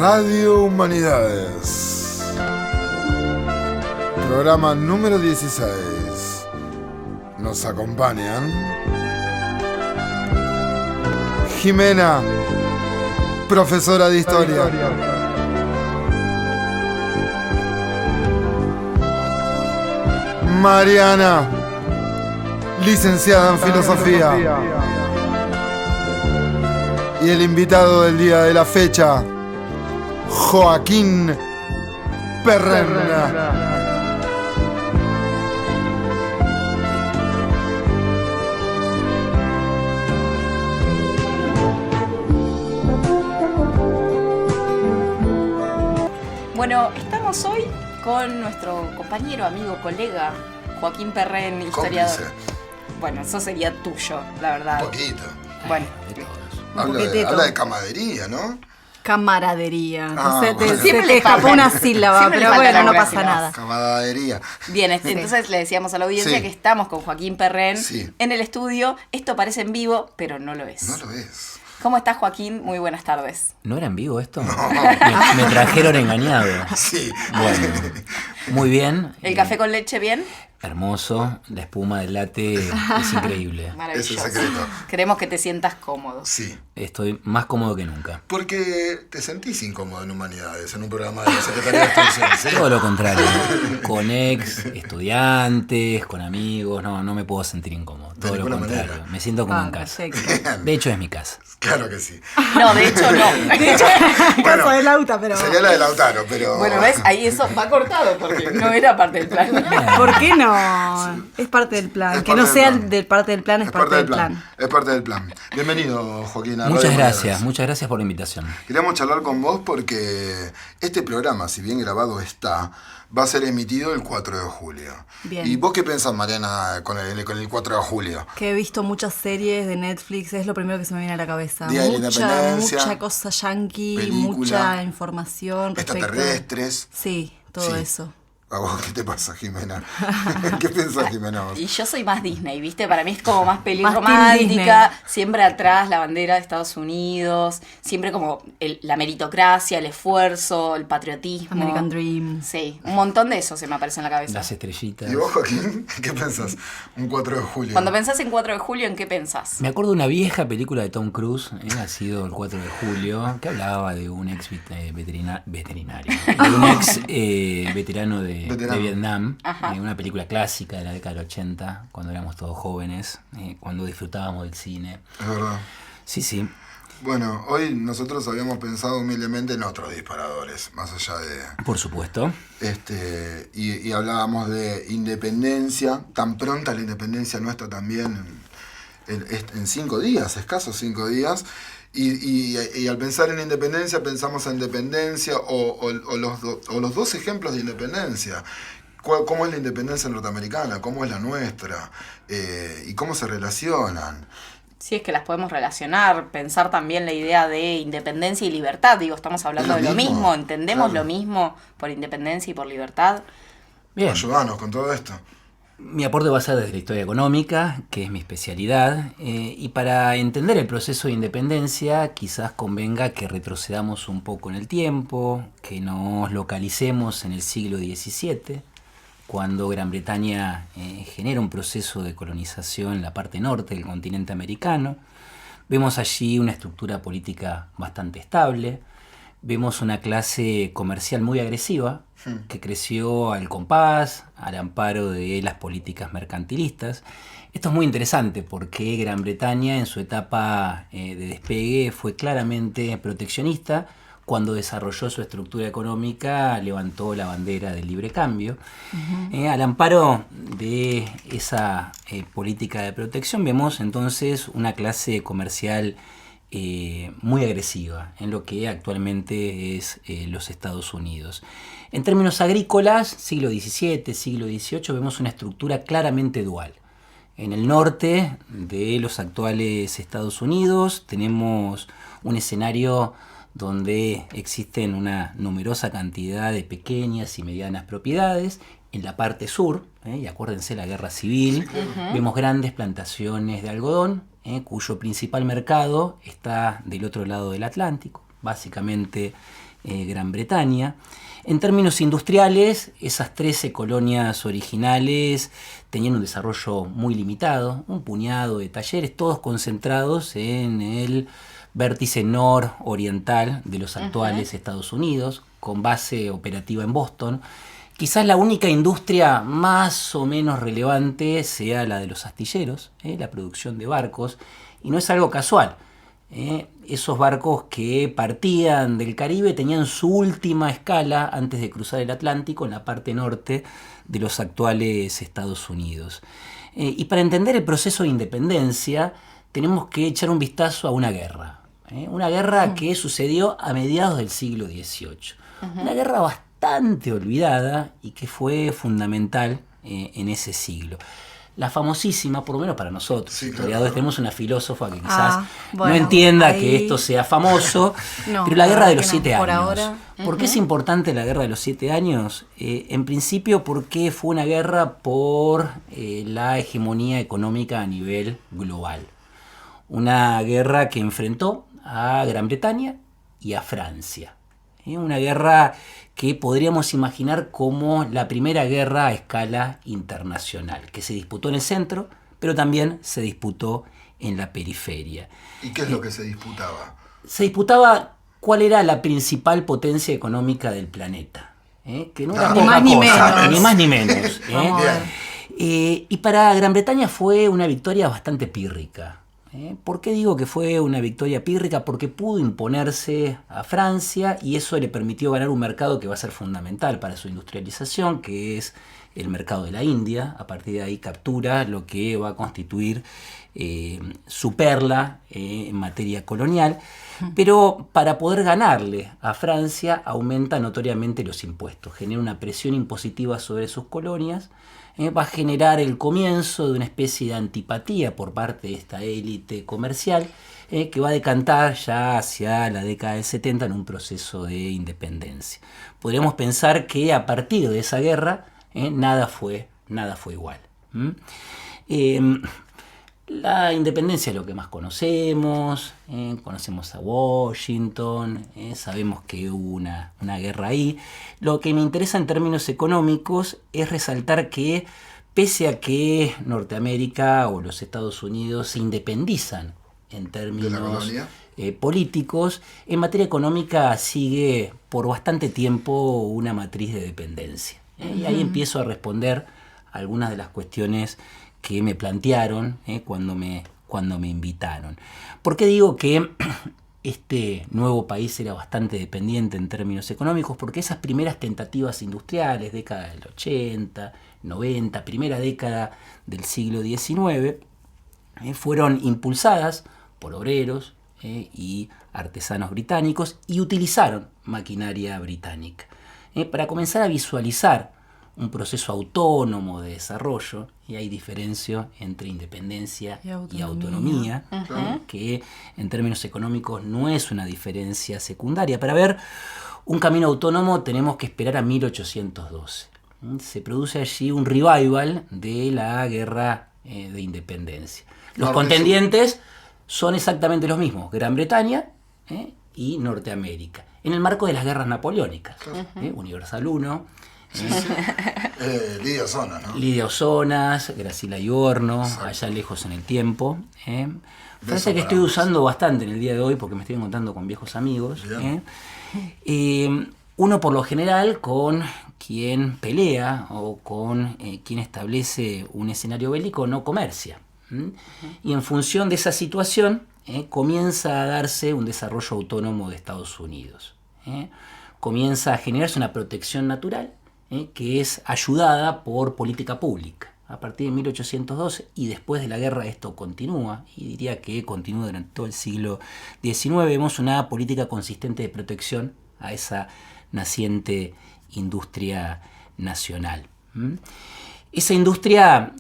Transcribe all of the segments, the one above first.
Radio Humanidades. Programa número 16. Nos acompañan Jimena, profesora de historia. Mariana, licenciada en filosofía. Y el invitado del día de la fecha, Joaquín Perren. Bueno, estamos hoy con nuestro compañero, amigo, colega, Joaquín Perren, historiador. Cómplice. Bueno, eso sería tuyo, la verdad. Un poquito. Bueno, Habla de camaradería, ¿no? Camaradería. Entonces bueno. se te escapó una sílaba, siempre le pero falta bueno, no la pasa gracia. nada. Camaradería. bien, entonces le decíamos a la audiencia Sí. que estamos con Joaquín Perren Sí. en el estudio. Esto parece en vivo, pero no lo es. No lo es. ¿Cómo estás, Joaquín? Muy buenas tardes. ¿No era en vivo esto? Me trajeron engañado. Sí. Bueno, muy bien. ¿El café con leche bien? Hermoso. La espuma del latte es increíble. Es el Maravilloso. secreto. Queremos que te sientas cómodo. Sí. Estoy más cómodo que nunca. Porque te sentís incómodo en Humanidades, en un programa de la Secretaría de Extensión, ¿sí? Todo lo contrario. Con estudiantes, con amigos. No me puedo sentir incómodo. Todo lo ninguna contrario. manera. Me siento como en casa. Perfecto. De hecho, es mi casa. Claro que sí. No, de hecho no. Caso de Lauta, pero. Sería la de Lautaro, pero... Bueno, ¿ves? Ahí eso va cortado porque no era parte del plan. ¿Por qué no? Es parte del plan. Es Que no parte sea del plan. de parte del plan, es parte del plan. Es parte del plan. Bienvenido, Joaquín. a Muchas Radio gracias. Humanidades. Muchas gracias por la invitación. Queríamos charlar con vos porque este programa, si bien grabado está, va a ser emitido el 4 de julio. Bien. ¿Y vos qué pensás, Mariana, con el 4 de julio? Que he visto muchas series de Netflix, es lo primero que se me viene a la cabeza. Día de la Independencia, mucha cosa yankee, película, mucha información respecto. Extraterrestres. Sí, todo Sí. eso. ¿A vos qué te pasa, Jimena? ¿Qué pensás, Jimena, vos? Y yo soy más Disney, ¿viste? Para mí es como más peli Más team romántica, siempre atrás la bandera de Estados Unidos, siempre como la meritocracia, el esfuerzo, el patriotismo. American Dream. Sí, un montón de eso se me aparece en la cabeza. Las estrellitas. ¿Y vos, Joaquín? ¿Qué pensás? Un 4 de julio. Cuando pensás en 4 de julio, ¿en qué pensás? Me acuerdo de una vieja película de Tom Cruise, ha sido el 4 de julio, que hablaba de un ex veterinario, de un ex veterano de Vietnam, Ajá. una película clásica de la década del 80, cuando éramos todos jóvenes, cuando disfrutábamos del cine. Es verdad. Sí. Bueno, hoy nosotros habíamos pensado humildemente en otros disparadores, más allá de... Por supuesto. Y hablábamos de independencia, tan pronta la independencia nuestra también en 5 días, escasos 5 días. Y al pensar en independencia pensamos en dependencia o los dos ejemplos de independencia. ¿Cómo es la independencia norteamericana? ¿Cómo es la nuestra? ¿Y cómo se relacionan? Sí, es que las podemos relacionar, pensar también la idea de independencia y libertad. Digo, estamos hablando Es de lo lo mismo, mismo, entendemos claro. lo mismo por independencia y por libertad. Bien. Ayúdanos con todo esto. Mi aporte va a ser desde la historia económica, que es mi especialidad, y para entender el proceso de independencia quizás convenga que retrocedamos un poco en el tiempo, que nos localicemos en el siglo XVII, cuando Gran Bretaña genera un proceso de colonización en la parte norte del continente americano. Vemos allí una estructura política bastante estable, vemos una clase comercial muy agresiva, que creció al compás, al amparo de las políticas mercantilistas. Esto es muy interesante porque Gran Bretaña en su etapa de despegue fue claramente proteccionista. Cuando desarrolló su estructura económica, levantó la bandera del libre cambio. Al amparo de esa política de protección vemos entonces una clase comercial muy agresiva en lo que actualmente es los Estados Unidos. En términos agrícolas, siglo XVII, siglo XVIII, vemos una estructura claramente dual. En el norte de los actuales Estados Unidos tenemos un escenario donde existen una numerosa cantidad de pequeñas y medianas propiedades. En la parte sur, y acuérdense la guerra civil, vemos grandes plantaciones de algodón, cuyo principal mercado está del otro lado del Atlántico, básicamente Gran Bretaña. En términos industriales, esas 13 colonias originales tenían un desarrollo muy limitado, un puñado de talleres, todos concentrados en el vértice nororiental de los actuales Estados Unidos, con base operativa en Boston. Quizás la única industria más o menos relevante sea la de los astilleros, la producción de barcos, y no es algo casual. Esos barcos que partían del Caribe tenían su última escala antes de cruzar el Atlántico en la parte norte de los actuales Estados Unidos. Y para entender el proceso de independencia tenemos que echar un vistazo a una guerra. Una guerra que sucedió a mediados del siglo XVIII. Una guerra bastante olvidada y que fue fundamental en ese siglo. La famosísima, por lo menos para nosotros, sí, historiadores, claro. tenemos una filósofa que quizás bueno, no entienda ahí... que esto sea famoso, No, pero la Guerra de los no, 7 por años. ahora. ¿Por qué es importante la Guerra de los 7 años? En principio porque fue una guerra por la hegemonía económica a nivel global. Una guerra que enfrentó a Gran Bretaña y a Francia. Una guerra que podríamos imaginar como la primera guerra a escala internacional, que se disputó en el centro, pero también se disputó en la periferia. ¿Y qué es lo que se disputaba? Se disputaba cuál era la principal potencia económica del planeta, que no era Ni poca más ni cosa, menos. ni más ni menos. Vamos a ver. Y para Gran Bretaña fue una victoria bastante pírrica. ¿Por qué digo que fue una victoria pírrica? Porque pudo imponerse a Francia y eso le permitió ganar un mercado que va a ser fundamental para su industrialización, que es el mercado de la India. A partir de ahí captura lo que va a constituir su perla en materia colonial. Pero para poder ganarle a Francia aumenta notoriamente los impuestos, genera una presión impositiva sobre sus colonias. Va a generar el comienzo de una especie de antipatía por parte de esta élite comercial que va a decantar ya hacia la década del 70 en un proceso de independencia. Podríamos pensar que a partir de esa guerra nada fue igual. La independencia es lo que más conocemos, conocemos a Washington, sabemos que hubo una guerra ahí. Lo que me interesa en términos económicos es resaltar que pese a que Norteamérica o los Estados Unidos se independizan en términos políticos, en materia económica sigue por bastante tiempo una matriz de dependencia. Y ahí empiezo a responder algunas de las cuestiones que me plantearon cuando me invitaron. ¿Por qué digo que este nuevo país era bastante dependiente en términos económicos? Porque esas primeras tentativas industriales, década del 80, 90, primera década del siglo XIX, fueron impulsadas por obreros y artesanos británicos y utilizaron maquinaria británica. Para comenzar a visualizar un proceso autónomo de desarrollo, y hay diferencia entre independencia y autonomía, que en términos económicos no es una diferencia secundaria. Para ver un camino autónomo tenemos que esperar a 1812. Se produce allí un revival de la guerra de independencia. Los contendientes son exactamente los mismos, Gran Bretaña y Norteamérica, en el marco de las guerras napoleónicas. Universal 1, Lidia Osona, ¿no? Lidia Ozonas, Graciela Iorno, allá lejos en el tiempo. Frase que estoy usando bastante en el día de hoy porque me estoy encontrando con viejos amigos. Uno por lo general con quien pelea o con quien establece un escenario bélico no comercia. Y en función de esa situación comienza a darse un desarrollo autónomo de Estados Unidos. Comienza a generarse una protección natural que es ayudada por política pública. A partir de 1812 y después de la guerra esto continúa, y diría que continúa durante todo el siglo XIX, vemos una política consistente de protección a esa naciente industria nacional. Esa industria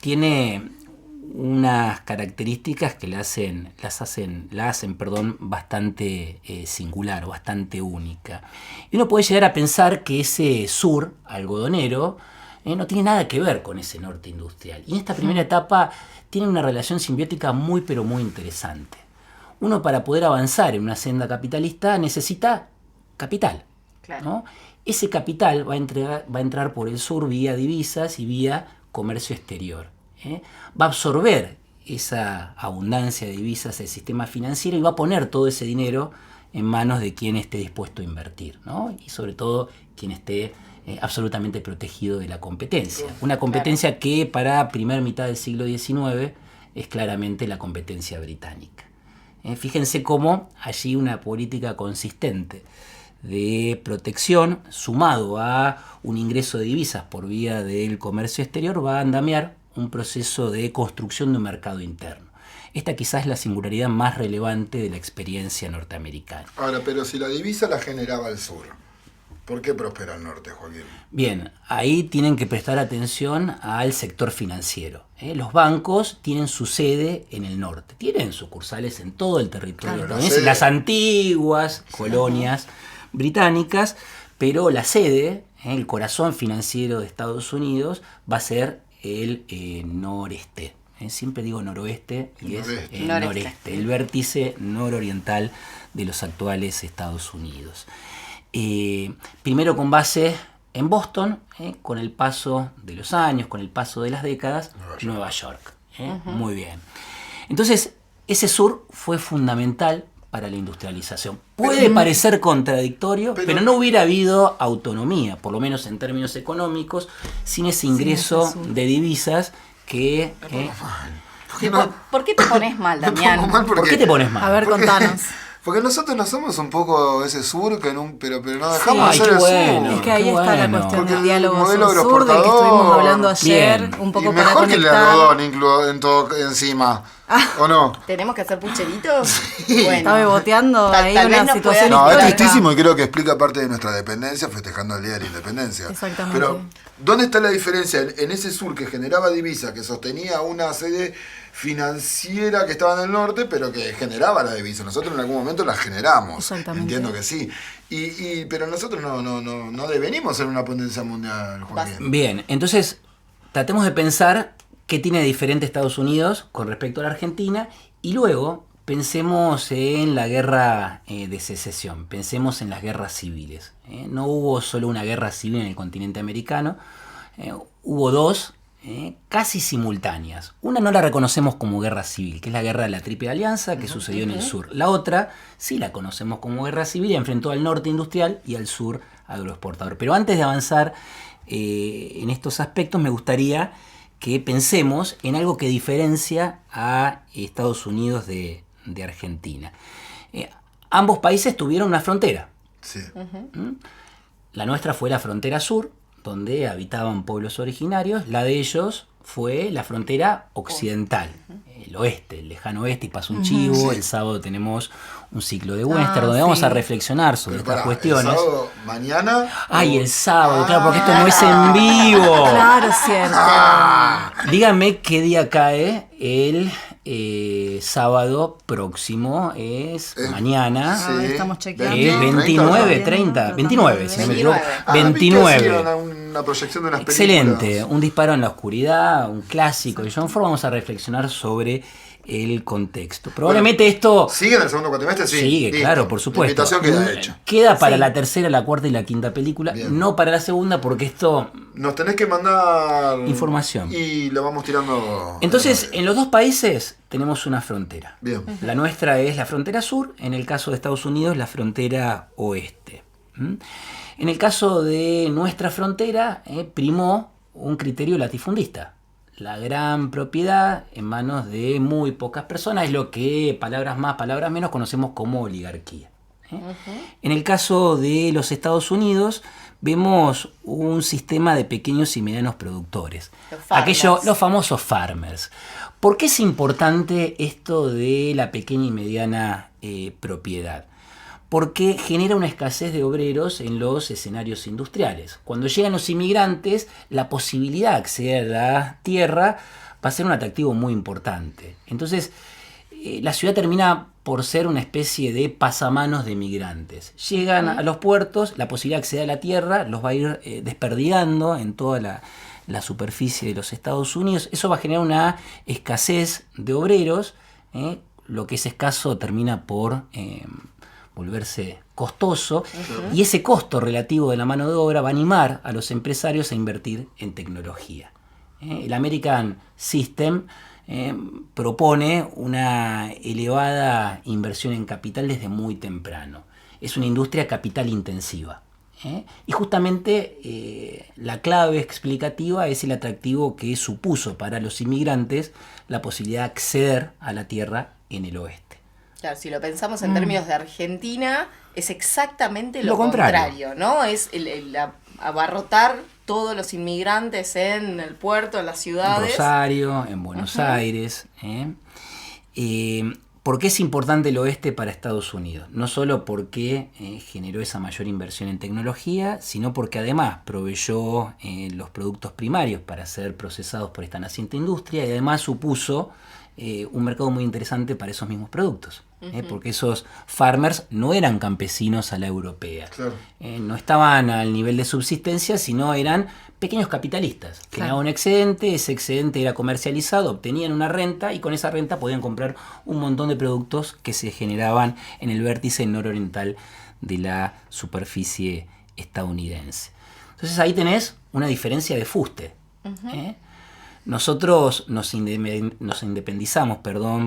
tiene unas características que la hacen bastante singular, bastante única. Y uno puede llegar a pensar que ese sur algodonero no tiene nada que ver con ese norte industrial. Y en esta primera etapa tiene una relación simbiótica muy pero muy interesante. Uno para poder avanzar en una senda capitalista necesita capital. Claro. ¿No? Ese capital va a entrar por el sur vía divisas y vía comercio exterior. Va a absorber esa abundancia de divisas del sistema financiero y va a poner todo ese dinero en manos de quien esté dispuesto a invertir, ¿no? Y sobre todo quien esté absolutamente protegido de la competencia. Una competencia que para primera mitad del siglo XIX es claramente la competencia británica. Fíjense cómo allí una política consistente de protección sumado a un ingreso de divisas por vía del comercio exterior va a andamiar un proceso de construcción de un mercado interno. Esta quizás es la singularidad más relevante de la experiencia norteamericana. Ahora, pero si la divisa la generaba el sur, ¿por qué prospera el norte, Joaquín? Bien, ahí tienen que prestar atención al sector financiero. Los bancos tienen su sede en el norte, tienen sucursales en todo el territorio estadounidense, las antiguas colonias británicas, pero la sede, el corazón financiero de Estados Unidos, va a ser el noreste. Siempre digo noroeste y es noreste, el vértice nororiental de los actuales Estados Unidos. Primero con base en Boston, con el paso de los años, con el paso de las décadas, Nueva York. Muy bien. Entonces, ese sur fue fundamental para la industrialización. Puede parecer contradictorio, pero no hubiera habido autonomía, por lo menos en términos económicos, sin ese ingreso de divisas que... ¿Por qué te pones mal, Damián? ¿Por qué te pones mal? A ver, contanos. Porque nosotros no somos un poco ese sur, pero no dejamos de ser el bueno. sur. Es que ahí está la cuestión Porque del el diálogo modelo sur-sur del que estuvimos hablando ayer, Bien. un poco Y para mejor que el conectar. algodón en todo encima, ¿o no? ¿Tenemos que hacer pucheritos? Está beboteando Tal- ahí tal vez una nos situación No, es histórica. tristísimo y creo que explica parte de nuestra dependencia festejando el Día de la Independencia. Exactamente. Pero, ¿dónde está la diferencia en ese sur que generaba divisas, que sostenía una sede financiera que estaba en el norte, pero que generaba la divisa? Nosotros en algún momento la generamos. Exactamente. Entiendo que sí. Pero nosotros no devenimos ser una potencia mundial, Joaquín. Bien, entonces tratemos de pensar qué tiene de diferente Estados Unidos con respecto a la Argentina y luego pensemos en la guerra de secesión, pensemos en las guerras civiles. No hubo solo una guerra civil en el continente americano, hubo dos casi simultáneas. Una no la reconocemos como guerra civil, que es la guerra de la Triple Alianza que sucedió en el sur. La otra sí la conocemos como guerra civil y enfrentó al norte industrial y al sur agroexportador. Pero antes de avanzar en estos aspectos me gustaría que pensemos en algo que diferencia a Estados Unidos de Argentina. Ambos países tuvieron una frontera. Sí. La nuestra fue la frontera sur, donde habitaban pueblos originarios. La de ellos fue la frontera occidental, el oeste, el lejano oeste, y pasó un chivo. Sí. El sábado tenemos un ciclo de western donde vamos a reflexionar sobre Pero estas pará, cuestiones. ¿el sábado mañana? Ay, el sábado, claro, porque esto no es en vivo. Claro, cierto. Dígame qué día cae el sábado próximo, es mañana. sí. Estamos chequeando. Es 29, 30, 29, si no me equivoco. 29. Una proyección de unas Excelente, películas. un disparo en la oscuridad, un clásico de John Ford. Vamos a reflexionar sobre el contexto. Probablemente esto ¿Sigue en el segundo cuatrimestre? Sí. sigue, Listo. claro, por supuesto. La invitación queda hecha. Queda para la tercera, la cuarta y la quinta película, Bien. no para la segunda, porque esto... Nos tenés que mandar Información. Y lo vamos tirando. Entonces, en los dos países tenemos una frontera. Bien. La nuestra es la frontera sur, en el caso de Estados Unidos la frontera oeste. En el caso de nuestra frontera primó un criterio latifundista. La gran propiedad en manos de muy pocas personas es lo que, palabras más, palabras menos, conocemos como oligarquía. En el caso de los Estados Unidos vemos un sistema de pequeños y medianos productores. Los famosos farmers. ¿Por qué es importante esto de la pequeña y mediana propiedad? Porque genera una escasez de obreros en los escenarios industriales. Cuando llegan los inmigrantes, la posibilidad de acceder a la tierra va a ser un atractivo muy importante. Entonces, la ciudad termina por ser una especie de pasamanos de migrantes. Llegan a los puertos, la posibilidad de acceder a la tierra los va a ir desperdigando en toda la superficie de los Estados Unidos. Eso va a generar una escasez de obreros. Lo que es escaso termina por volverse costoso, y ese costo relativo de la mano de obra va a animar a los empresarios a invertir en tecnología. El American System propone una elevada inversión en capital desde muy temprano. Es una industria capital intensiva. Y justamente la clave explicativa es el atractivo que supuso para los inmigrantes la posibilidad de acceder a la tierra en el oeste. Claro, si lo pensamos en términos de Argentina, es exactamente lo contrario, ¿no? Es el abarrotar todos los inmigrantes en el puerto, en las ciudades. En Rosario, en Buenos Aires. ¿Por qué es importante el oeste para Estados Unidos? No solo porque generó esa mayor inversión en tecnología, sino porque además proveyó los productos primarios para ser procesados por esta naciente industria, y además supuso un mercado muy interesante para esos mismos productos. Porque esos farmers no eran campesinos a la europea. Claro. No estaban al nivel de subsistencia, sino eran pequeños capitalistas. Generaban un excedente, ese excedente era comercializado, obtenían una renta y con esa renta podían comprar un montón de productos que se generaban en el vértice nororiental de la superficie estadounidense. Entonces ahí tenés una diferencia de fuste. Nosotros nos independizamos,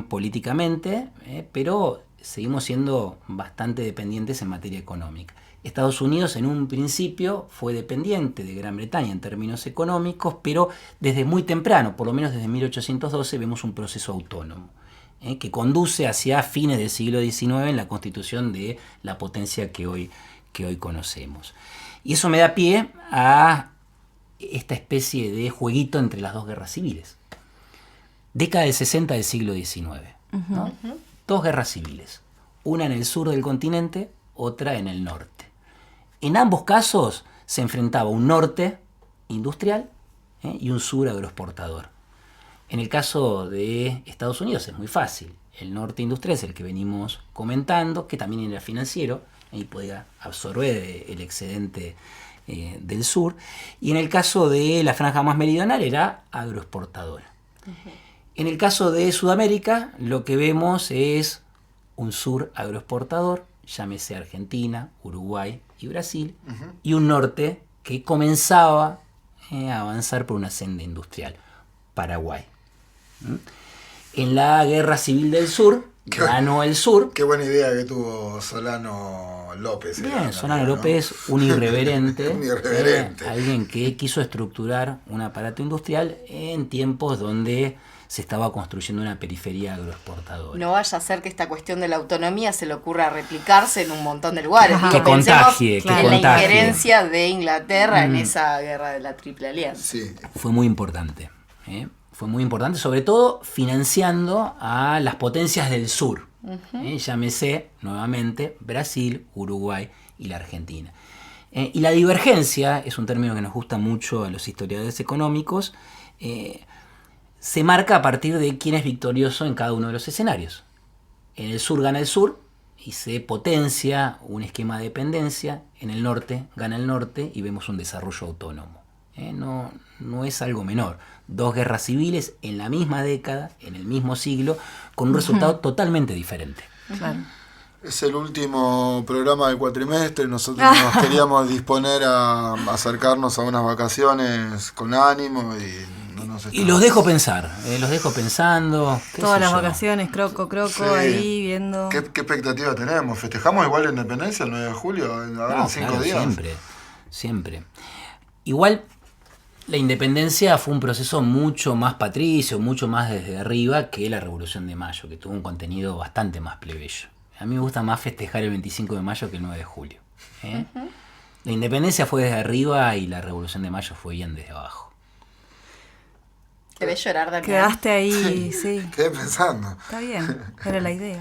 políticamente, pero seguimos siendo bastante dependientes en materia económica. Estados Unidos en un principio fue dependiente de Gran Bretaña en términos económicos, pero desde muy temprano, por lo menos desde 1812, vemos un proceso autónomo que conduce hacia fines del siglo XIX en la constitución de la potencia que hoy conocemos. Y eso me da pie a esta especie de jueguito entre las dos guerras civiles. Década del 60 del siglo XIX. ¿No? Dos guerras civiles. Una en el sur del continente, otra en el norte. En ambos casos se enfrentaba un norte industrial y un sur agroexportador. En el caso de Estados Unidos es muy fácil. El norte industrial es el que venimos comentando, que también era financiero y podía absorber el excedente del sur, y en el caso de la franja más meridional era agroexportadora. En el caso de Sudamérica lo que vemos es un sur agroexportador, llámese Argentina, Uruguay y Brasil, y un norte que comenzaba a avanzar por una senda industrial, Paraguay. En la Guerra Civil del Sur ganó el sur. Qué buena idea que tuvo Solano López. Bien, Solano López, un irreverente. Un irreverente. Alguien que quiso estructurar un aparato industrial en tiempos donde se estaba construyendo una periferia agroexportadora. No vaya a ser que esta cuestión de la autonomía se le ocurra replicarse en un montón de lugares. Que contagie, que en contagie. La injerencia de Inglaterra en esa guerra de la Triple Alianza. Sí. Fue muy importante. Fue muy importante, sobre todo financiando a las potencias del sur. Llámese nuevamente Brasil, Uruguay y la Argentina. Y la divergencia, es un término que nos gusta mucho a los historiadores económicos, se marca a partir de quién es victorioso en cada uno de los escenarios. En el sur gana el sur y se potencia un esquema de dependencia. En el norte gana el norte y vemos un desarrollo autónomo. No es algo menor. Dos guerras civiles en la misma década, en el mismo siglo, con un resultado totalmente diferente. Claro. Es el último programa del cuatrimestre. Nosotros nos queríamos disponer a acercarnos a unas vacaciones con ánimo y los dejo pensar, los dejo pensando. Todas las vacaciones, croco, sí. Ahí viendo. ¿Qué expectativa tenemos? ¿Festejamos igual la independencia el 9 de julio? Ahora en 5 días. Siempre. Igual la independencia fue un proceso mucho más patricio, mucho más desde arriba que la Revolución de Mayo, que tuvo un contenido bastante más plebeyo. A mí me gusta más festejar el 25 de mayo que el 9 de julio. La independencia fue desde arriba y la Revolución de Mayo fue bien desde abajo. Te ves llorar, Damián. Quedaste ahí, sí. Quedé pensando. Está bien, era la idea.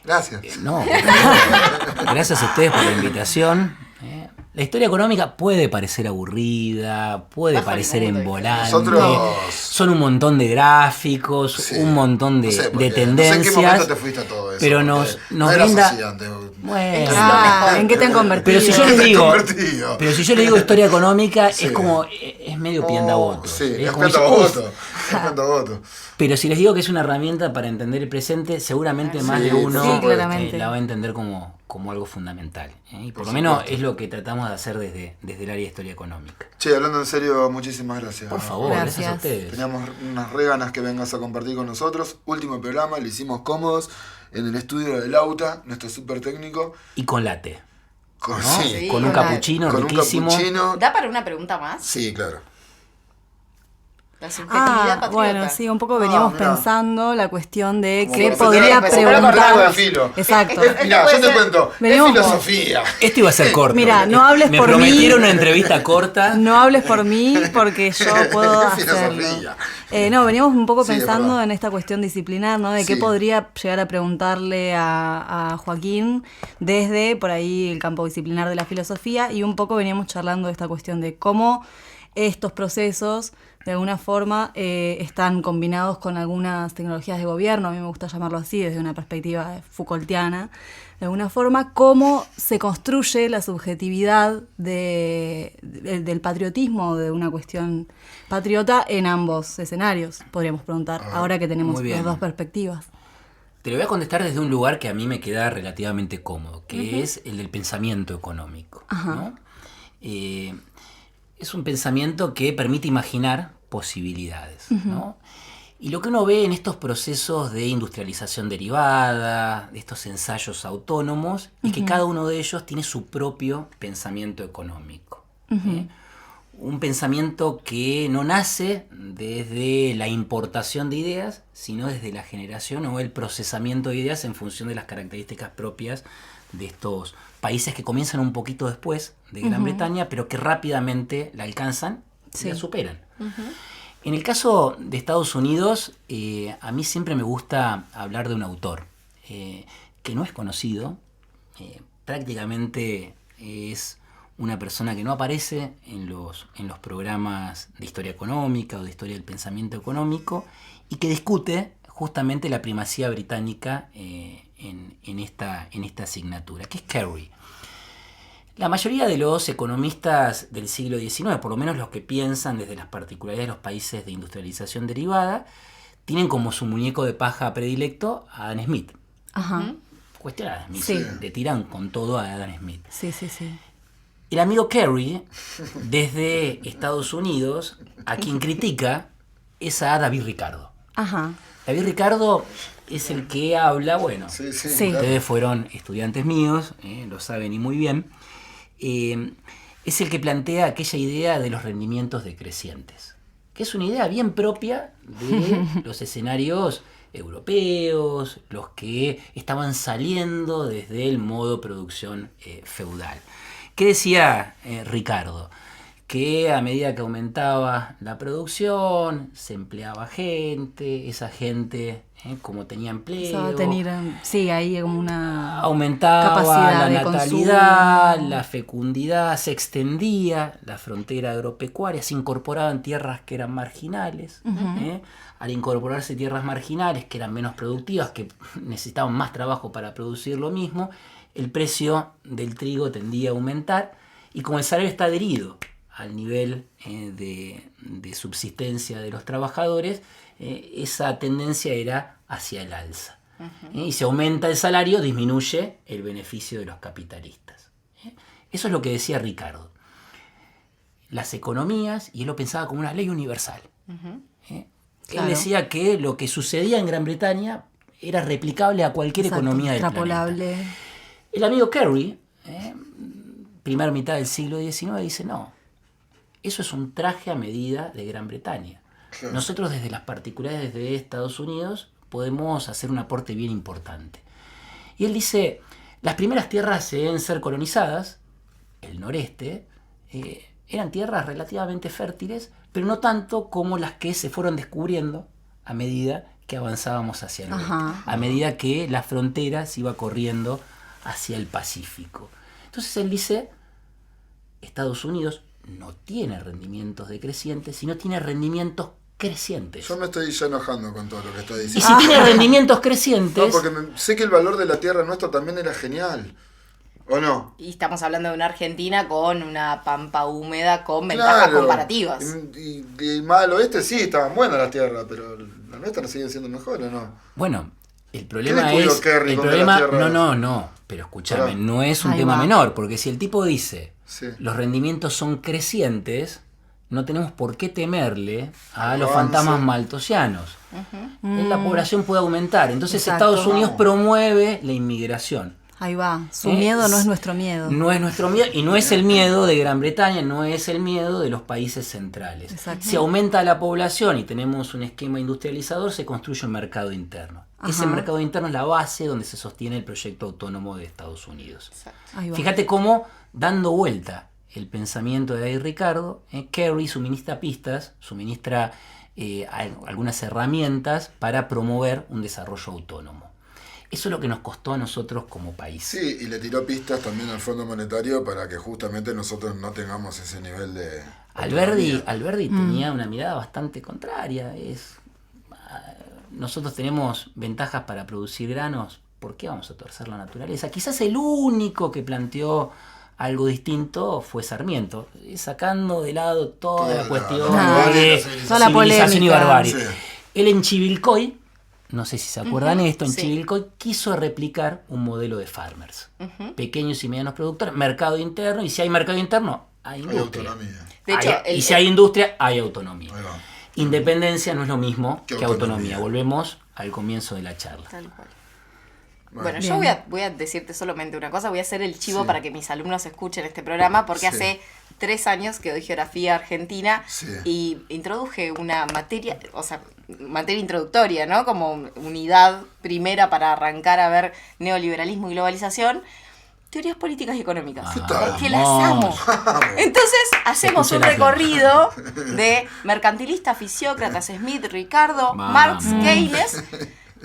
Gracias. Gracias a ustedes por la invitación. La historia económica puede parecer aburrida, puede Bajo parecer ningún embolante. Nosotros- Son un montón de gráficos, Sí. un montón No sé de por qué. tendencias. No sé en qué momento te fuiste a todo eso. pero porque nos no eras brinda. así antes. Bueno, ¿En qué te han convertido? pero si yo les Te has digo, convertido. pero si yo les digo historia económica, Sí. es como, es medio piandabotos. Sí, es como decir, piandaboto. "Uf". Es piandaboto. Pero si les digo que es una herramienta para entender el presente, seguramente más de uno Sí, claramente. la va a entender como algo fundamental. Y por Por lo menos supuesto. es lo que tratamos de hacer desde el área de historia económica. Che, hablando en serio, muchísimas gracias. Por favor, Gracias. gracias a ustedes. Teníamos unas re ganas que vengas a compartir con nosotros. Último programa, lo hicimos cómodos en el estudio de Lauta, nuestro súper técnico. Y con latte, Con, ¿no? sí, Con un con capuchino con un riquísimo. capuchino. ¿Da para una pregunta más? Sí, claro. La subjetividad patriota. Bueno, sí, un poco veníamos mirá. pensando la cuestión de Como qué para podría meter- como para meter algo de preguntar. filo. Exacto. Mirá, puede yo te ser- cuento. Venimos Es con- filosofía. Esto iba a ser corto. Mira, no hables Me por mí. prometieron una entrevista corta. No hables por mí porque yo puedo Qué hacerlo. filosofía. No, veníamos un poco Sí, pensando perdón. en esta cuestión disciplinar, ¿no? De qué Sí. podría llegar a preguntarle a Joaquín desde por ahí el campo disciplinar de la filosofía, y un poco veníamos charlando de esta cuestión de cómo estos procesos de alguna forma están combinados con algunas tecnologías de gobierno, a mí me gusta llamarlo así desde una perspectiva Foucaultiana, de alguna forma cómo se construye la subjetividad del patriotismo, de una cuestión patriota en ambos escenarios, podríamos preguntar, ahora que tenemos muy bien. las dos perspectivas. Te lo voy a contestar desde un lugar que a mí me queda relativamente cómodo, que es el del pensamiento económico. ¿No? Es un pensamiento que permite imaginar posibilidades. ¿No? Y lo que uno ve en estos procesos de industrialización derivada, de estos ensayos autónomos, es que cada uno de ellos tiene su propio pensamiento económico. Un pensamiento que no nace desde la importación de ideas, sino desde la generación o el procesamiento de ideas en función de las características propias de estos países que comienzan un poquito después de Gran Bretaña, pero que rápidamente la alcanzan y la superan. En el caso de Estados Unidos, a mí siempre me gusta hablar de un autor que no es conocido, prácticamente es una persona que no aparece en los programas de historia económica o de historia del pensamiento económico, y que discute justamente la primacía británica en esta asignatura, que es Carey. La mayoría de los economistas del siglo XIX, por lo menos los que piensan desde las particularidades de los países de industrialización derivada, tienen como su muñeco de paja predilecto a Adam Smith. Ajá. Cuestión a Adam Smith, Sí. le tiran con todo a Adam Smith. Sí, sí, sí. El amigo Carey, desde Estados Unidos, a quien critica es a David Ricardo. Ajá. David Ricardo es el que habla, bueno, Sí, sí. Sí. claro. ustedes fueron estudiantes míos, lo saben y muy bien, es el que plantea aquella idea de los rendimientos decrecientes, que es una idea bien propia de los escenarios europeos, los que estaban saliendo desde el modo producción feudal. ¿Qué decía Ricardo? Que a medida que aumentaba la producción, se empleaba gente, esa gente, como tenía empleo, Sí, ahí como una aumentaba capacidad la de natalidad, consumo. la fecundidad, se extendía la frontera agropecuaria, se incorporaban tierras que eran marginales. Al incorporarse tierras marginales que eran menos productivas, que necesitaban más trabajo para producir lo mismo, el precio del trigo tendía a aumentar, y como el salario está adherido al nivel de subsistencia de los trabajadores, esa tendencia era hacia el alza. Y si aumenta el salario, disminuye el beneficio de los capitalistas. Eso es lo que decía Ricardo. Las economías, y él lo pensaba como una ley universal. Claro. Él decía que lo que sucedía en Gran Bretaña era replicable a cualquier Exacto, economía del planeta. extrapolable. El amigo Carey, primera mitad del siglo XIX, dice no, eso es un traje a medida de Gran Bretaña. Claro. Nosotros desde las particularidades de Estados Unidos podemos hacer un aporte bien importante. Y él dice, las primeras tierras en ser colonizadas, el noreste, eran tierras relativamente fértiles, pero no tanto como las que se fueron descubriendo a medida que avanzábamos hacia el oeste, a medida que la frontera se iba corriendo hacia el Pacífico. Entonces él dice, Estados Unidos no tiene rendimientos decrecientes, sino tiene rendimientos crecientes. Yo me estoy ya enojando con todo lo que está Y diciendo. si tiene rendimientos crecientes... No, porque sé que el valor de la tierra nuestra también era genial. ¿O no? Y estamos hablando de una Argentina con una pampa húmeda con ventajas Claro. comparativas. Y más al oeste sí, estaban buenas las tierras, pero la nuestra sigue siendo mejor, ¿o no? Bueno, el problema ¿Qué descubrió es... Kerry El contra problema... la tierra? No, pero escúchame, Pará. no es un Ahí tema va. menor, porque si el tipo dice Sí. los rendimientos son crecientes, no tenemos por qué temerle a los Avance. fantasmas maltosianos. La población puede aumentar. Entonces Exacto. Estados Unidos promueve la inmigración. Ahí va. Su ¿Eh? miedo no es nuestro miedo. No es nuestro miedo, y no es el miedo de Gran Bretaña, no es el miedo de los países centrales. Exacto. Si aumenta la población y tenemos un esquema industrializador, se construye un mercado interno. Ese Ajá. mercado interno es la base donde se sostiene el proyecto autónomo de Estados Unidos. Ahí va. Fíjate cómo, dando vuelta el pensamiento de ahí Ricardo, Kerry suministra pistas, suministra algunas herramientas para promover un desarrollo autónomo. Eso es lo que nos costó a nosotros como país. Sí, y le tiró pistas también al Fondo Monetario para que justamente nosotros no tengamos ese nivel de... Alberdi tenía una mirada bastante contraria. Nosotros tenemos ventajas para producir granos, ¿por qué vamos a torcer la naturaleza? Quizás el único que planteó algo distinto fue Sarmiento, sacando de lado toda la cuestión de toda la civilización y polémica. barbarie. Sí. Él en Chivilcoy, no sé si se acuerdan esto, en sí. Chivilcoy quiso replicar un modelo de farmers, pequeños y medianos productores, mercado interno, y si hay mercado interno, hay Hay industria. autonomía. De hecho, Y si hay industria, hay autonomía. Ahí va. Independencia no es lo mismo Que que autonomía. autonomía. Volvemos al comienzo de la charla. Tal cual. Bueno, Bueno, yo voy a decirte solamente una cosa, voy a hacer el chivo Sí. para que mis alumnos escuchen este programa, porque Sí. hace 3 años que doy geografía argentina Sí. y introduje una materia, o sea, materia introductoria, ¿no? Como unidad primera para arrancar a ver neoliberalismo y globalización. Teorías políticas y económicas. Vamos. Porque las amo. Entonces hacemos un Escuché la recorrido de mercantilistas, fisiócratas, Smith, Ricardo, Vamos. Marx, Keynes,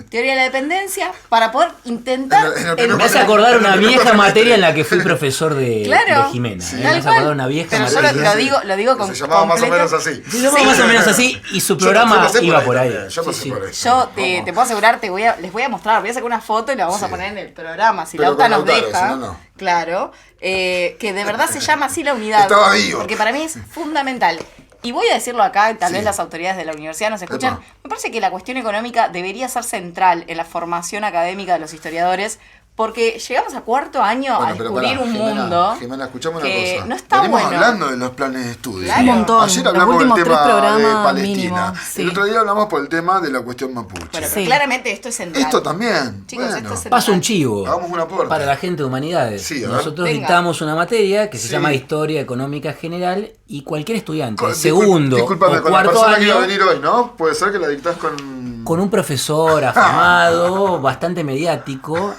teoría de la dependencia, para poder intentar... En el primer Me hace acordar una vieja materia en la que fui profesor Claro, de Jimena. sí, Me tal hace cual. acordar una vieja Pero yo materia. lo digo con Se llamaba más o completo- menos así. Se llamaba más o menos así y su programa Yo pasé iba por ahí. también, Yo Sí, pasé sí. por eso. Yo te puedo asegurar, les voy a mostrar, voy a sacar una foto y la vamos a Sí. poner en el programa, si Pero Lauta con nos Lautaro, deja. si no, no. Claro, que de verdad se llama así la unidad. Estaba vivo. Porque para mí es fundamental. Y voy a decirlo acá, tal Sí. vez las autoridades de la universidad nos escuchan. Epa. Me parece que la cuestión económica debería ser central en la formación académica de los historiadores, porque llegamos a cuarto año Bueno, a pero descubrir pará, un Jimena, mundo Jimena, escuchame una que cosa. no está Venimos bueno. hablando de los planes de estudio. Claro. Un montón. Ayer Los hablamos del últimos 3 tema de programas Palestina. mínimo, sí. El otro día hablamos por el tema de la cuestión mapuche. Bueno, Sí. pero claramente esto es central. Esto también. Chicos, bueno. esto es central. Paso un chivo Hagamos un aporte. para la gente de humanidades. Sí, a ver. Nosotros Venga. dictamos una materia que se Sí. llama Historia Económica General y cualquier estudiante de Discul- segundo Discúlpame, o con la cuarto persona que iba a año venir hoy, ¿no? Puede ser que la dictás con con un profesor afamado, bastante mediático,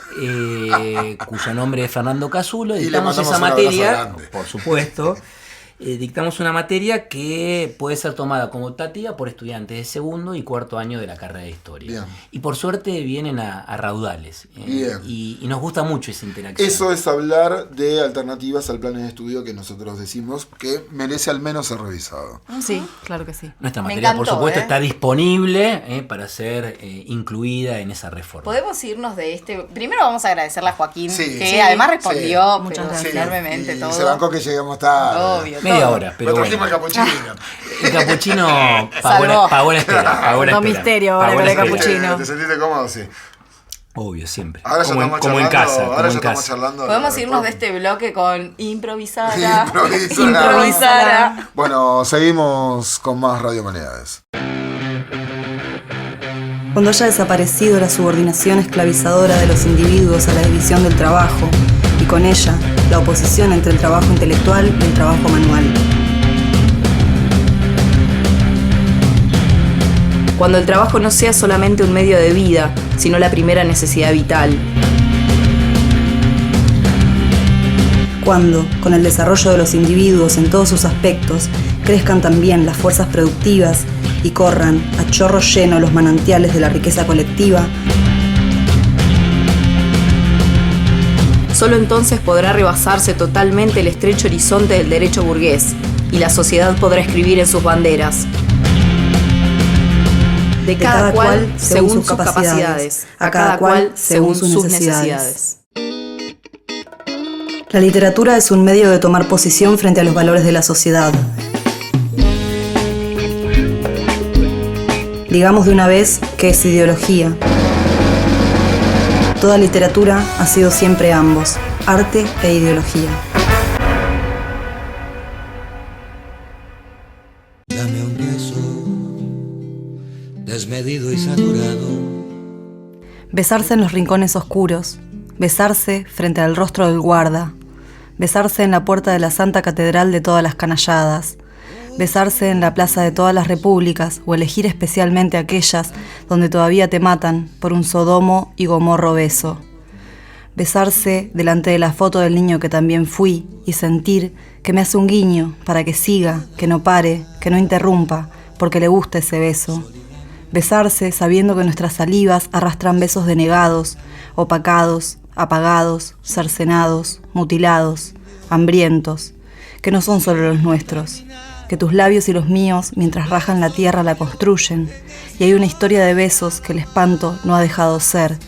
cuyo nombre es Fernando Casulo, Y le dictamos mandamos esa un abrazo materia, grande. por supuesto, dictamos una materia que puede ser tomada como optativa por estudiantes de segundo y cuarto año de la carrera de Historia. Bien. Y por suerte vienen a raudales. Bien. Y nos gusta mucho esa interacción. Eso es hablar de alternativas al plan de estudio que nosotros decimos que merece al menos ser revisado. Sí, claro que sí. Nuestra Me materia, por encantó, supuesto, ¿eh? está disponible para ser incluida en esa reforma. Podemos irnos de este. Primero vamos a agradecerle a Joaquín, Sí. que Sí. además respondió Muchas pero gracias. enormemente y todo. se bancó que lleguemos tarde. Obvio. Media todo. hora, pero Pero trajimos bueno. el capuchino. El capuchino Salvó. pagó la espera. Pagó la No espera. misterio ahora Pagó con la el espera. capuchino. ¿Te sentiste cómodo? Sí. Obvio, siempre. Ahora ya como estamos como en charlando. casa. Ahora Como ya en estamos casa. charlando. Podemos irnos de después. este bloque con improvisara. Improvisara. Improvisara. Bueno, seguimos con más Radio Humanidades. Cuando haya desaparecido la subordinación esclavizadora de los individuos a la división del trabajo, y con ella la oposición entre el trabajo intelectual y el trabajo manual. Cuando el trabajo no sea solamente un medio de vida, sino la primera necesidad vital. Cuando, con el desarrollo de los individuos en todos sus aspectos, crezcan también las fuerzas productivas y corran a chorro lleno los manantiales de la riqueza colectiva, Solo entonces podrá rebasarse totalmente el estrecho horizonte del derecho burgués y la sociedad podrá escribir en sus banderas: de cada cual según sus capacidades, a cada cual según sus necesidades. La literatura es un medio de tomar posición frente a los valores de la sociedad. Digamos de una vez que es ideología. Toda literatura ha sido siempre ambos, arte e ideología. Dame un beso, desmedido y saturado. Besarse en los rincones oscuros, besarse frente al rostro del guarda, besarse en la puerta de la Santa Catedral de todas las canalladas, besarse en la plaza de todas las repúblicas o elegir especialmente aquellas donde todavía te matan por un Sodomo y Gomorro beso. Besarse delante de la foto del niño que también fui y sentir que me hace un guiño para que siga, que no pare, que no interrumpa, porque le gusta ese beso. Besarse sabiendo que nuestras salivas arrastran besos denegados, opacados, apagados, cercenados, mutilados, hambrientos, que no son solo los nuestros, que tus labios y los míos, mientras rajan la tierra, la construyen, y hay una historia de besos que el espanto no ha dejado ser,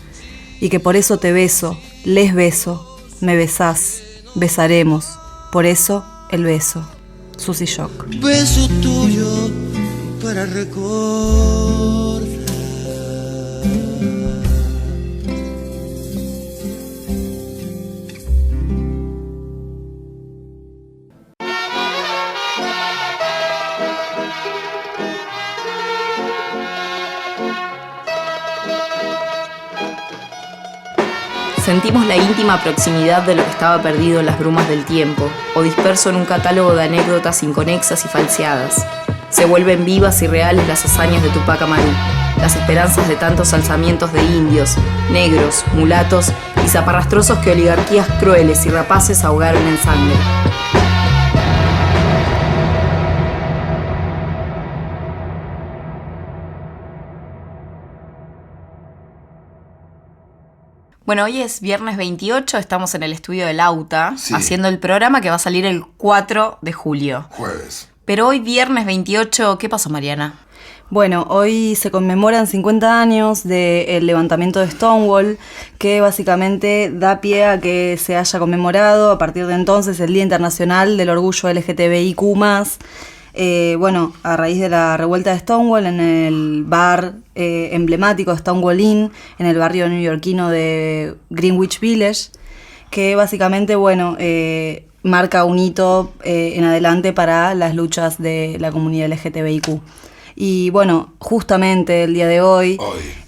y que por eso te beso, les beso, me besás, besaremos, por eso el beso. Susy Shock. Beso tuyo para recordar. Sentimos la íntima proximidad de lo que estaba perdido en las brumas del tiempo, o disperso en un catálogo de anécdotas inconexas y falseadas. Se vuelven vivas y reales las hazañas de Tupac Amaru, las esperanzas de tantos alzamientos de indios, negros, mulatos y zaparrastrosos que oligarquías crueles y rapaces ahogaron en sangre. Bueno, hoy es viernes 28, estamos en el estudio del Lauta, Sí. haciendo el programa que va a salir el 4 de julio. Jueves. Pero hoy, viernes 28, ¿qué pasó, Mariana? Bueno, hoy se conmemoran 50 años del levantamiento de Stonewall, que básicamente da pie a que se haya conmemorado a partir de entonces el Día Internacional del Orgullo LGTBIQ+. Bueno, a raíz de la revuelta de Stonewall en el bar emblemático de Stonewall Inn, en el barrio neoyorquino de Greenwich Village, que básicamente, bueno, marca un hito en adelante para las luchas de la comunidad LGTBIQ. Y bueno, justamente el día de hoy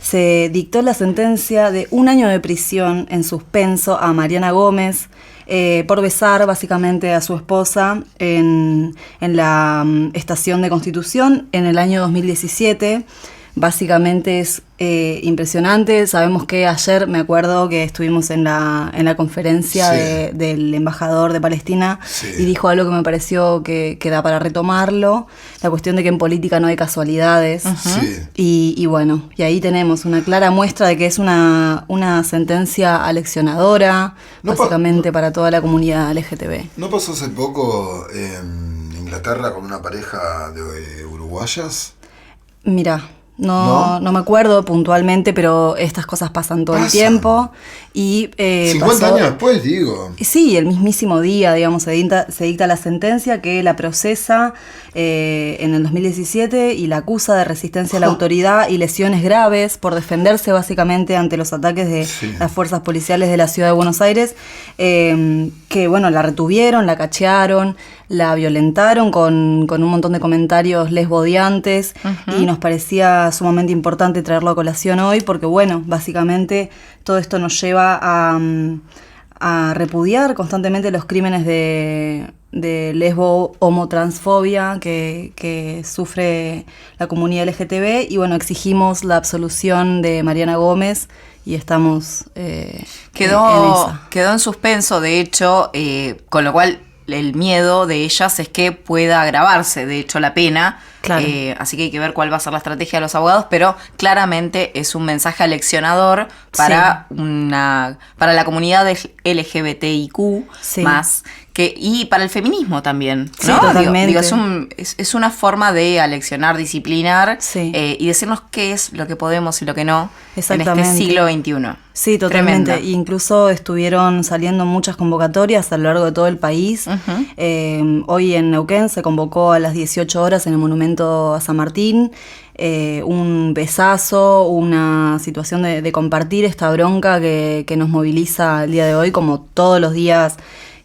se dictó la sentencia de 1 año de prisión en suspenso a Mariana Gómez, por besar básicamente a su esposa en la estación de Constitución en el año 2017. Básicamente es impresionante. Sabemos que ayer, me acuerdo que estuvimos en la conferencia del embajador de Palestina, y dijo algo que me pareció que da para retomarlo, la cuestión de que en política no hay casualidades. Y bueno, y ahí tenemos una clara muestra de que es una sentencia aleccionadora, básicamente para toda la comunidad LGTB. ¿No pasó hace poco en Inglaterra con una pareja de uruguayas? Mira, no me acuerdo puntualmente, pero estas cosas pasan todo el tiempo. Y 50 años después, digo. Sí, el mismísimo día, digamos, se dicta la sentencia que la procesa en el 2017 y la acusa de resistencia a la autoridad y lesiones graves por defenderse básicamente ante los ataques de las fuerzas policiales de la ciudad de Buenos Aires, que bueno, la retuvieron, la cachearon, la violentaron con un montón de comentarios lesbodiantes, y nos parecía sumamente importante traerlo a colación hoy porque, bueno, básicamente todo esto nos lleva a repudiar constantemente los crímenes de lesbo-homotransfobia que sufre la comunidad LGTB, y bueno, exigimos la absolución de Mariana Gómez y estamos en esa. Quedó en suspenso, de hecho, con lo cual el miedo de ellas es que pueda agravarse, de hecho, la pena. Claro. Así que hay que ver cuál va a ser la estrategia de los abogados, pero claramente es un mensaje aleccionador para para la comunidad LGBTIQ Sí. más y para el feminismo también, ¿no? Sí, totalmente. Es una forma de aleccionar, disciplinar Sí. y decirnos qué es lo que podemos y lo que no en Exactamente. este siglo XXI. Sí, totalmente. Tremendo. Incluso estuvieron saliendo muchas convocatorias a lo largo de todo el país. Hoy en Neuquén se convocó a las 18 horas en el Monumento a San Martín. Un besazo, una situación de compartir esta bronca que nos moviliza el día de hoy, como todos los días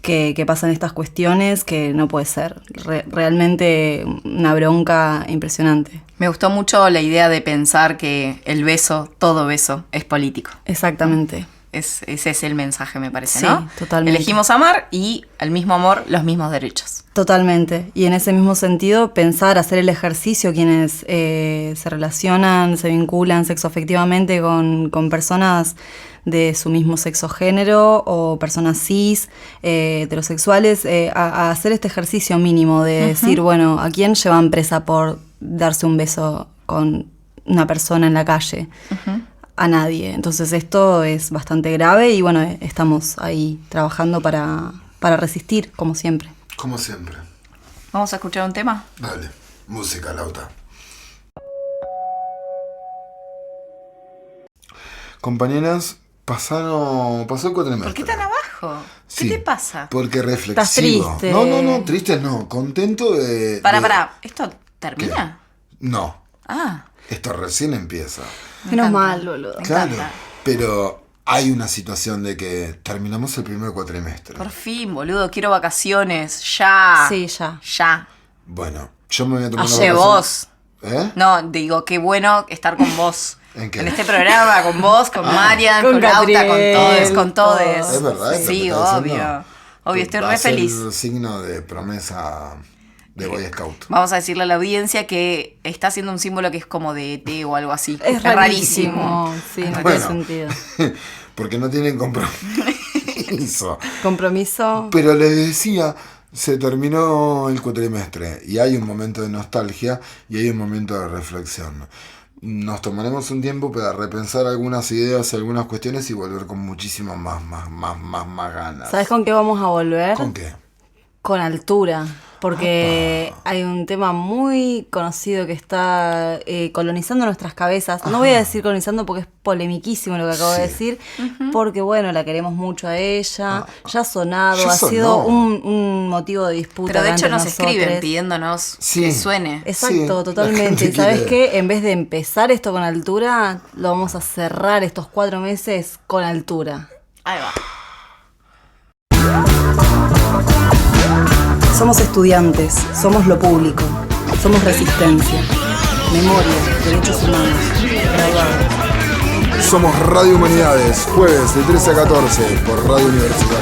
que pasan estas cuestiones, que no puede ser. Realmente una bronca impresionante. Me gustó mucho la idea de pensar que el beso, todo beso, es político. Exactamente. Ese es el mensaje, me parece, Sí, ¿no? totalmente. Elegimos amar y al mismo amor, los mismos derechos. Totalmente. Y en ese mismo sentido, pensar, hacer el ejercicio quienes se relacionan, se vinculan sexoafectivamente con personas de su mismo sexo género o personas cis, heterosexuales, a hacer este ejercicio mínimo de decir, bueno, ¿a quién llevan presa por darse un beso con una persona en la calle? A nadie. Entonces esto es bastante grave y bueno, estamos ahí trabajando para resistir, como siempre. Como siempre. ¿Vamos a escuchar un tema? Dale, música, Lauta. Compañeras, pasó el cuatrimestre. ¿Por qué tan abajo? Sí, ¿Qué te pasa? Porque reflexivo. Estás triste. No, triste no. Contento de... Pará, ¿esto termina? No, Ah, esto recién empieza. Menos encanta. mal, boludo. Me Claro, encanta. pero hay una situación de que terminamos el primer cuatrimestre. Por fin, boludo, quiero vacaciones. Ya. Sí, ya. Ya. Bueno, yo me voy a tomar una Oye, vacación. vos. ¿Eh? No, digo, qué bueno estar con vos. ¿En qué? este programa, con vos, con Marian, Con con Lauta, con Catriel, todes, con todes. todos. ¿Es verdad esto que Sí, estás obvio. diciendo? Obvio, estoy Va re a ser feliz. el signo de promesa de Boy Scout. Vamos a decirle a la audiencia que está haciendo un símbolo que es como de ET o algo así. Es rarísimo. Sí, no Bueno. tiene sentido. Porque no tienen compromiso. Compromiso. Pero les decía, se terminó el cuatrimestre y hay un momento de nostalgia y hay un momento de reflexión. Nos tomaremos un tiempo para repensar algunas ideas, algunas cuestiones y volver con muchísimas más ganas. ¿Sabes con qué vamos a volver? ¿Con qué? Con altura. Porque hay un tema muy conocido que está colonizando nuestras cabezas. No voy a decir colonizando porque es polemiquísimo lo que acabo de decir. Porque bueno, la queremos mucho a ella. Ya ha sonado, Ya ha sido sonó. un motivo de disputa. Pero de hecho entre nos escriben nosotros. pidiéndonos Sí. que suene. Exacto, Sí, la totalmente. gente ¿Y sabes quiere- qué? En vez de empezar esto con altura, lo vamos a cerrar estos 4 meses con altura. Ahí va. Somos estudiantes, somos lo público, somos resistencia, memoria, derechos humanos, graduados. Somos Radio Humanidades, jueves de 13 a 14 por Radio Universidad.